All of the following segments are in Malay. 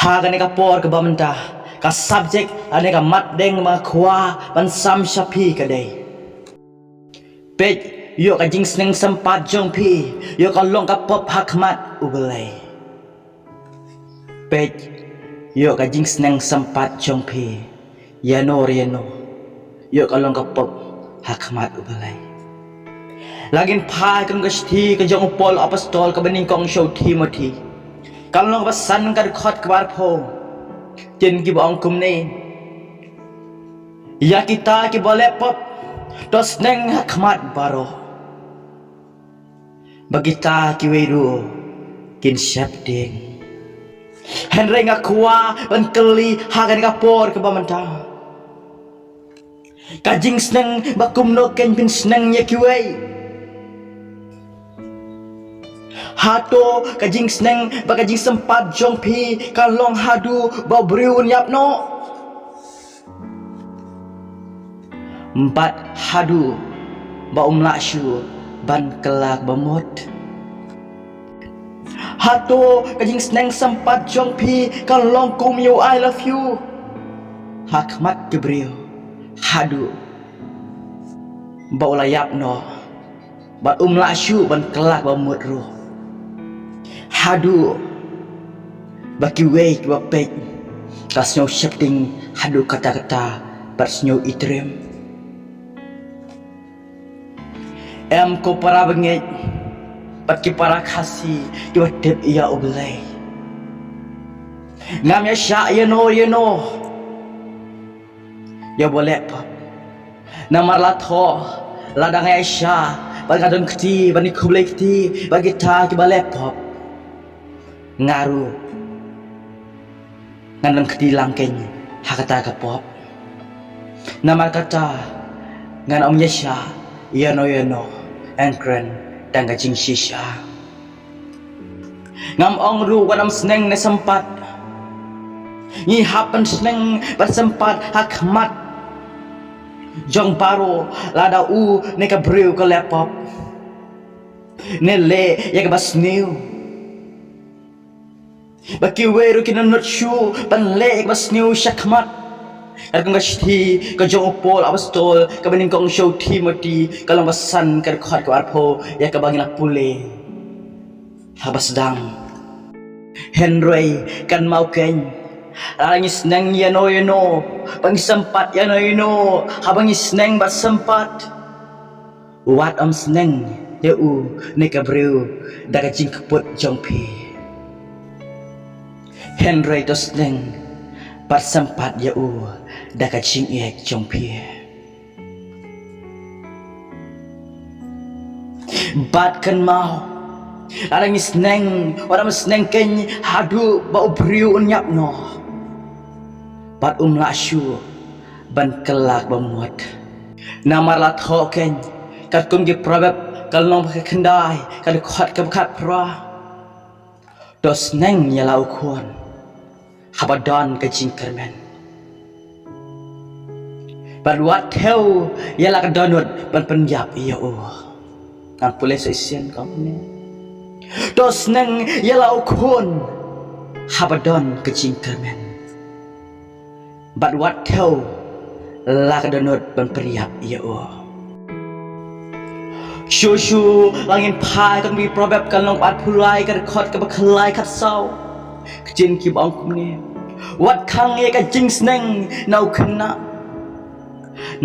Hagan ka por ka bamanta ka subject ane ka mat deng ma khwa ban sam shapi ka dei pej yo ka jing sneng sempat jong pi yo ka long ka pop hakmat ubelai pej yo ka jing sneng sempat jong pi ya no yo ka long ka pop hakmat ubelai lagin phai kan ka sti ka jong pol apostol ka bening kong show Timothy kalong pesan kad khot kbar phom chen ki bong kum ne ya kita ki boleh pop tos neng hakmat baro bagita ki weru kin syapding henry ngakwa ban keli hagan kapor ke bamanta kajing sneng bakum no ken bin sneng ya ki wei hato kajing sneng bakajing sempat jong pi kalong hadu ba briun yap no empat hadu ba lakshu ban kelak bamot hato kajing sneng sempat jong pi kalong kum you I love you hakmat gebriu hadu ba ulayap no ba lakshu ban kelak bamot ru hadu baki wei wa pek kasnyo shifting hadu kata-kata bersnyo itrem em ko para bengej baki para khasi dua dep ia oblai ngam ya sha you know ya boleh pop namar la tho ladang ya sha bagadon kti bani kublai kti bagi ta ki boleh pop ngaru nganam ketilang keng hakata kapop nama kata ngan om yesha yano engkren dan gajing shisha ngam ong ru wanam sneng ne sempat nyi hapen sneng bersempat hakmat jong baro lada u ne ka breu ka laptop ne le ya ka basniu baki weru kina not shoe pan lek bas new shakmat kar kong gashti ka jong pol apostol ka bening kong show Timothy kalong basan kar khot ka arpho ya ka bangina pule habas dang Henry kan mau ken arangis nang yano pang sempat yano habangis nang bas sempat wat om sneng ya u ne ka breu daga jing kaput jong pi Henry tos neng bersempat ya daga ching ek jong pi bat kan mau arang sneng orang sneng ken hadu ba briu nyap no bat lakshu ban kelak bamuat namar la tho ken kat kum gi probab kalong kendai kal khat kam khat pra tos neng ya lau khon habadon ke jingkermen baruat theo ya la kadonut ban penyap iya kan pule sesian kamu tos neng ya lau khon habadon ke jingkermen baruat theo la kadonut ban penyap iya Shushu langin pai kan mi probab kan long pat pulai kan khot ka bakhlai khat sau kjin ki bang kum ne wat khang e ka jing sneng nau khna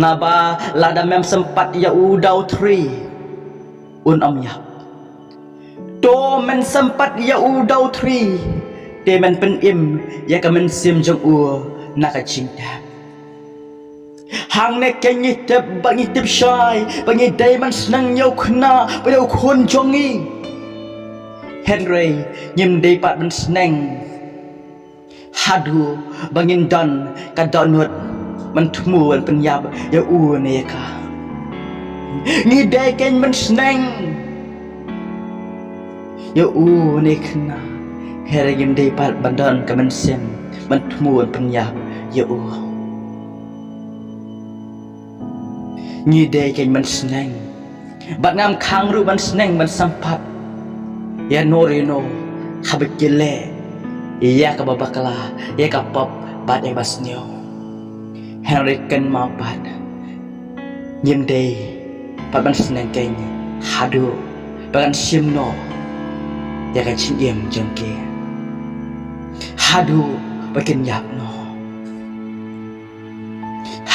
na ba lada mem sempat ya udau 3 un om yap to men sempat ya udau 3 te men pen im ya ka men sim jong na ka jing ta hang ne ken ni tep bangi tep shai bangi dai man snang yau khna ba yau khon jongi Henry nyim dei pat man snang hadu bangin don ka donut man thmu an penyap ya ne ka ni dai ken man snang ya ne khna Henry nyim dei pat bandon ka man sim man thmu an penyap ya Nyi day kay man sneng bat ngam khang ru man sneng man sampat ya no habik jele ia ka babakala ia ka pop bat yang basnyo Henry ken mau bat nyim day pat ban sneng keng hadu bagan simno ia ka chin yem jongke hadu bakin yap no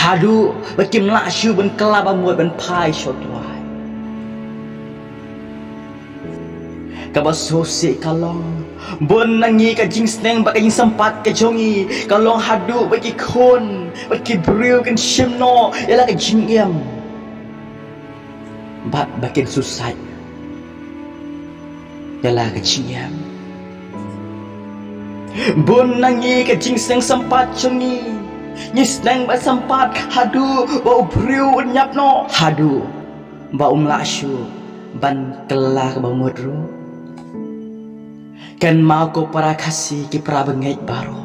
hadu bakim la shu ben kelaba muat ben pai shotwai kabasosi kalong bon nangi ka jing sneng bak jing sempat ka jongi kalong hadu bagi kon bagi bril kan shimno ialah ka jing yam bat bakin susai ialah ka jing yam bon nangi ka jing sneng sempat jongi Nyisneng ba sempat hadu bau briu nyap no hadu ba lasyu ban kelah ba mudru kan mau ko para kasih ki pra bengai baru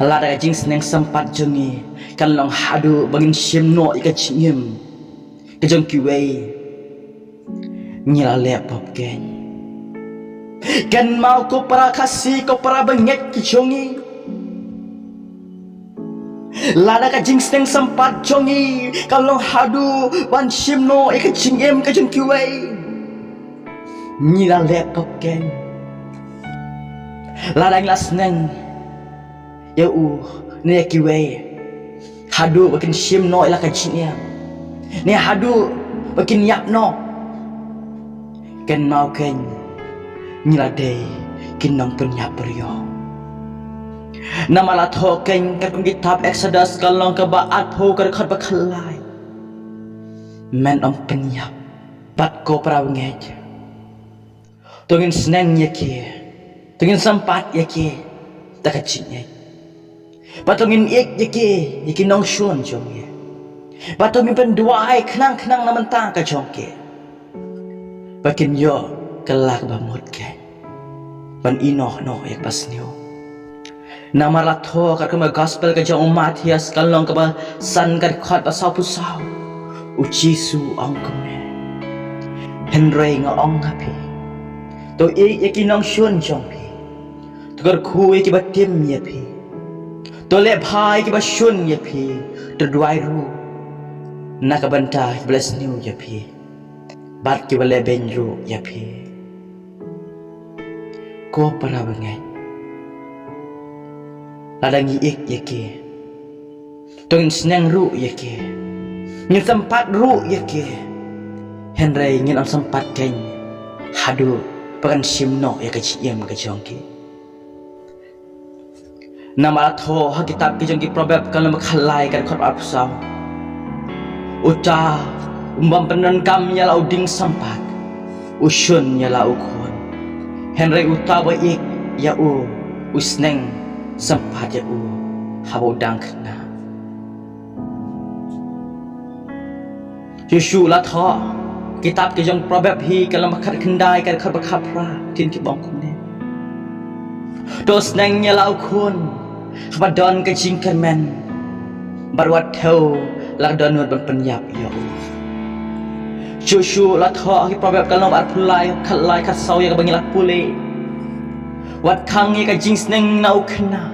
lada jing sneng sempat jongi kan long hadu bangin shimno ika chingim ke jong kiwei nyila lepop gen kan mau ko para kasih ko para bengai ki jongi lada ka jing sneng sempat jongi kalau hadu ban shimno ika chingem ka jong kiwei nyila lepop gen lada nglas neng ya ne kiwei hadu bakin shimno ila ka chingem ne hadu bakin yapno ken mau ken nyila day kinong penyap priyo nama la thoken ka kung kitab Exodus kalong ka baat ho ka khat bakhalai men om penyap bat ko prawngej tungin sneng yake tungin sempat yake takachine patungin ik yake nong shun jong ye patungin penduai knang namanta ka jongke bakin yo kelak bamut ke ban inoh no yak pasnyo nama latho ka kama gospel ka jong Matias kalong ka ba san ka khat ba sau pusau uchi su ong kome henry nga ong happy to yakinong shun jong pi to kar khu ki ba tim ye pi to le bhai ki ba shun ye pi to dwai ru na ka banta bless new ye pi bat ki ba le ben ru ye pi ko para bangai ladang ik yake tong sneng ru yake ngin sempat ru yake henry ngin am sempat ken hadu pakan simno ya ka chiem ka jongki nama tho ha kitab ki jongki proverb kalau makhalai kan khot apsau uca umbam penan kam ya lau ding sempat ushun ya lau kon henry utawa ik ya usneng sempat ya habo dang kena Yushu la tha kitab ke jong proverb hi kalau makat kendai kan khat bakhat pra tin ki bong kum ne dos neng nya lau kun khabadon ke jingkan men barwat thau la don ban penyap ya Yushu la tha ki proverb kalau bat pulai khat sau ya ka bangilak pule wat khang ye ka jing sneng nau khna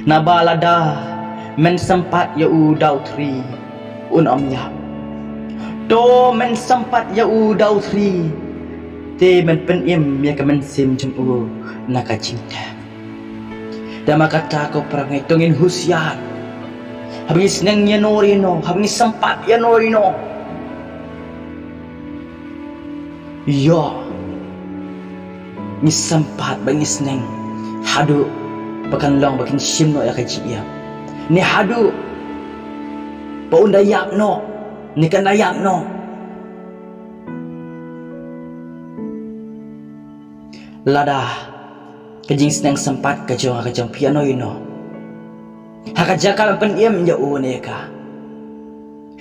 na balada men sempat ya dau tri om ya do men sempat ya dau tri te men pen im ya ka men sim jung na ka cinta dama kata ko perangai tongin husian habis sneng ya norino habis sempat ya norino yo ni sempat bangis neng hadu bakan long bakin shimno ya kaji ya ni hadu paunda yakno ni kan yakno lada kajing seneng sempat kajong piano ino haka jakal pen iem ya ne ka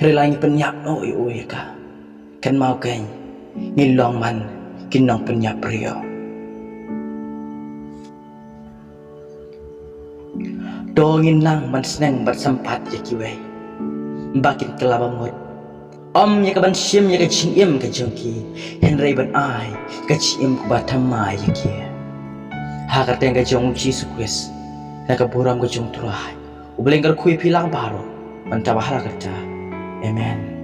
relangi pen yakno ya ka kan mau kan ngilong man kinong pen yak priyo dongin lang man seneng bersempat ya kiwei bakin kelaba mut om ya kaban shim ya ka chingim ka jongki henry ban ai ka chim ku batamai ya ki Hakar tengah jong Jesus Christ. Naka buram ke jong turai. Ubeleng kar kui pilang baru. Mencabahala kerja. Amen.